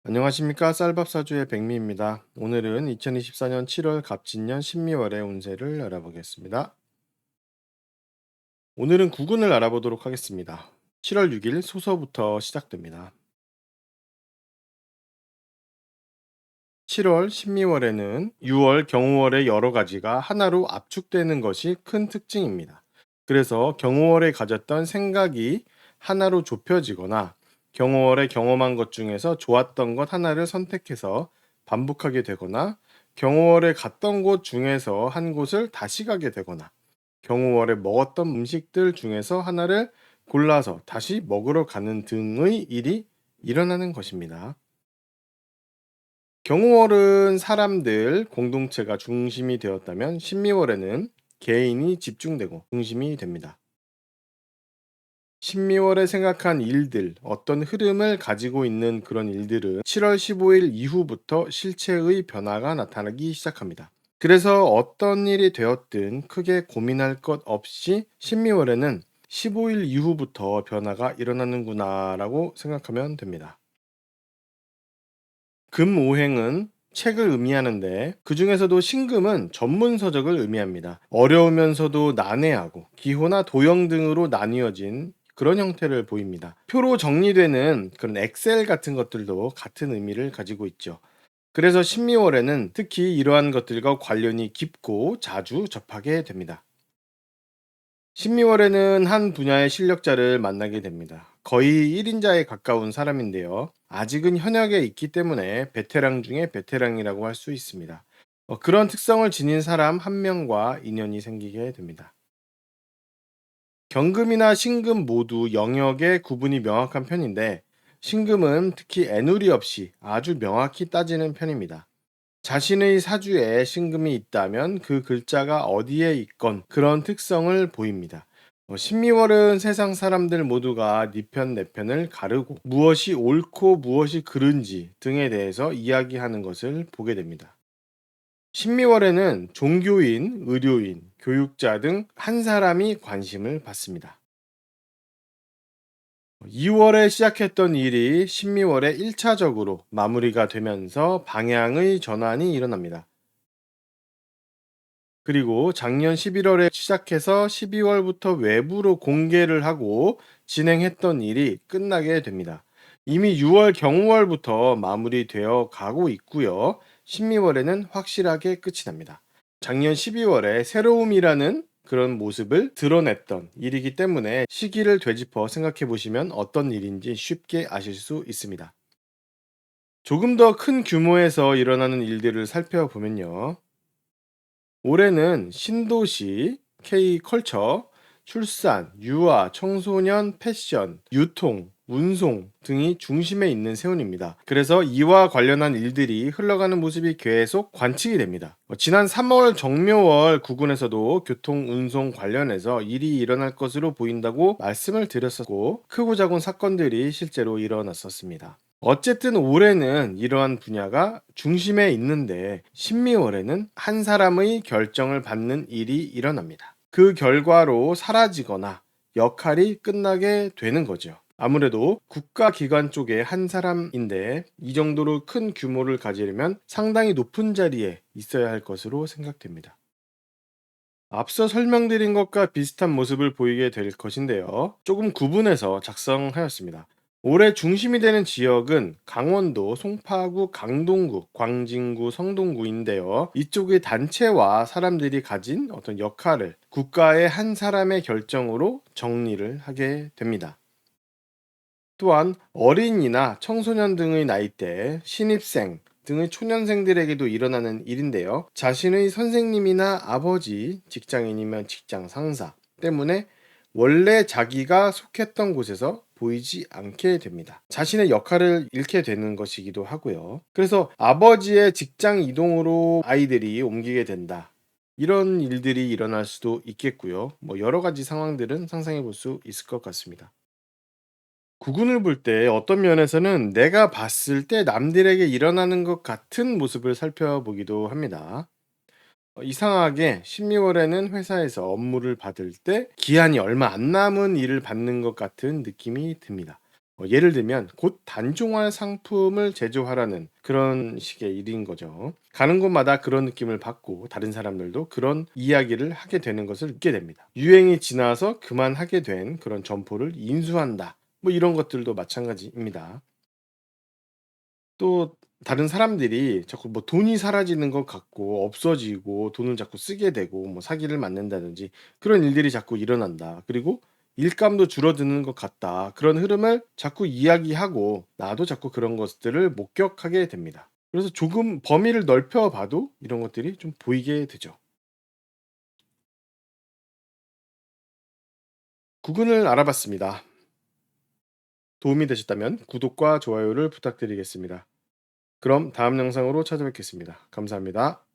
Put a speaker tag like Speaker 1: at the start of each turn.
Speaker 1: 안녕하십니까. 쌀밥사주의 백미입니다. 오늘은 2024년 7월 갑진년 신미월의 운세를 알아보겠습니다. 오늘은 구군을 알아보도록 하겠습니다. 7월 6일 소서부터 시작됩니다. 7월 신미월에는 6월 경우월의 여러 가지가 하나로 압축되는 것이 큰 특징입니다. 그래서 경우월에 가졌던 생각이 하나로 좁혀지거나 경우월에 경험한 것 중에서 좋았던 것 하나를 선택해서 반복하게 되거나 경우월에 갔던 곳 중에서 한 곳을 다시 가게 되거나 경우월에 먹었던 음식들 중에서 하나를 골라서 다시 먹으러 가는 등의 일이 일어나는 것입니다. 경우월은 사람들, 공동체가 중심이 되었다면 신미월에는 개인이 집중되고 중심이 됩니다. 신미월에 생각한 일들, 어떤 흐름을 가지고 있는 그런 일들은 7월 15일 이후부터 실체의 변화가 나타나기 시작합니다. 그래서 어떤 일이 되었든 크게 고민할 것 없이 신미월에는 15일 이후부터 변화가 일어나는구나라고 생각하면 됩니다. 금오행은 책을 의미하는데 그 중에서도 신금은 전문 서적을 의미합니다. 어려우면서도 난해하고 기호나 도형 등으로 나뉘어진 그런 형태를 보입니다. 표로 정리되는 그런 엑셀 같은 것들도 같은 의미를 가지고 있죠. 그래서 신미월에는 특히 이러한 것들과 관련이 깊고 자주 접하게 됩니다. 신미월에는 한 분야의 실력자를 만나게 됩니다. 거의 1인자에 가까운 사람인데요. 아직은 현역에 있기 때문에 베테랑 중에 베테랑이라고 할 수 있습니다. 그런 특성을 지닌 사람 한 명과 인연이 생기게 됩니다. 경금이나 신금 모두 영역의 구분이 명확한 편인데 신금은 특히 애누리 없이 아주 명확히 따지는 편입니다. 자신의 사주에 신금이 있다면 그 글자가 어디에 있건 그런 특성을 보입니다. 신미월은 세상 사람들 모두가 네 편 내 편을 가르고 무엇이 옳고 무엇이 그른지 등에 대해서 이야기하는 것을 보게 됩니다. 신미월에는 종교인, 의료인, 교육자 등 한 사람이 관심을 받습니다. 2월에 시작했던 일이 신미월에 1차적으로 마무리가 되면서 방향의 전환이 일어납니다. 그리고 작년 11월에 시작해서 12월부터 외부로 공개를 하고 진행했던 일이 끝나게 됩니다. 이미 6월 경우월부터 마무리되어 가고 있고요. 12월에는 확실하게 끝이 납니다. 작년 12월에 새로움이라는 그런 모습을 드러냈던 일이기 때문에 시기를 되짚어 생각해 보시면 어떤 일인지 쉽게 아실 수 있습니다. 조금 더 큰 규모에서 일어나는 일들을 살펴보면요. 올해는 신도시, K컬처, 출산, 유아, 청소년, 패션, 유통, 운송 등이 중심에 있는 세운입니다. 그래서 이와 관련한 일들이 흘러가는 모습이 계속 관측이 됩니다. 지난 3월 정묘월 구군에서도 교통, 운송 관련해서 일이 일어날 것으로 보인다고 말씀을 드렸었고 크고 작은 사건들이 실제로 일어났었습니다. 어쨌든 올해는 이러한 분야가 중심에 있는데 신미월에는 한 사람의 결정을 받는 일이 일어납니다. 그 결과로 사라지거나 역할이 끝나게 되는 거죠. 아무래도 국가기관 쪽의 한 사람인데 이 정도로 큰 규모를 가지려면 상당히 높은 자리에 있어야 할 것으로 생각됩니다. 앞서 설명드린 것과 비슷한 모습을 보이게 될 것인데요. 조금 구분해서 작성하였습니다. 올해 중심이 되는 지역은 강원도 송파구, 강동구, 광진구, 성동구인데요. 이쪽의 단체와 사람들이 가진 어떤 역할을 국가의 한 사람의 결정으로 정리를 하게 됩니다. 또한 어린이나 청소년 등의 나이대, 신입생 등의 초년생들에게도 일어나는 일인데요. 자신의 선생님이나 아버지, 직장인이면 직장 상사 때문에 원래 자기가 속했던 곳에서 보이지 않게 됩니다. 자신의 역할을 잃게 되는 것이기도 하고요. 그래서 아버지의 직장 이동으로 아이들이 옮기게 된다. 이런 일들이 일어날 수도 있겠고요. 여러 가지 상황들은 상상해 볼 수 있을 것 같습니다. 구근을 볼 때 어떤 면에서는 내가 봤을 때 남들에게 일어나는 것 같은 모습을 살펴보기도 합니다. 이상하게 12월에는 회사에서 업무를 받을 때 기한이 얼마 안 남은 일을 받는 것 같은 느낌이 듭니다. 예를 들면 곧 단종할 상품을 제조하라는 그런 식의 일인 거죠. 가는 곳마다 그런 느낌을 받고 다른 사람들도 그런 이야기를 하게 되는 것을 느끼게 됩니다. 유행이 지나서 그만하게 된 그런 점포를 인수한다. 뭐 이런 것들도 마찬가지입니다. 또 다른 사람들이 자꾸 뭐 돈이 사라지는 것 같고 없어지고 돈을 자꾸 쓰게 되고 뭐 사기를 맞는다든지 그런 일들이 자꾸 일어난다. 그리고 일감도 줄어드는 것 같다. 그런 흐름을 자꾸 이야기하고 나도 자꾸 그런 것들을 목격하게 됩니다. 그래서 조금 범위를 넓혀 봐도 이런 것들이 좀 보이게 되죠. 구근을 알아봤습니다. 도움이 되셨다면 구독과 좋아요를 부탁드리겠습니다. 그럼 다음 영상으로 찾아뵙겠습니다. 감사합니다.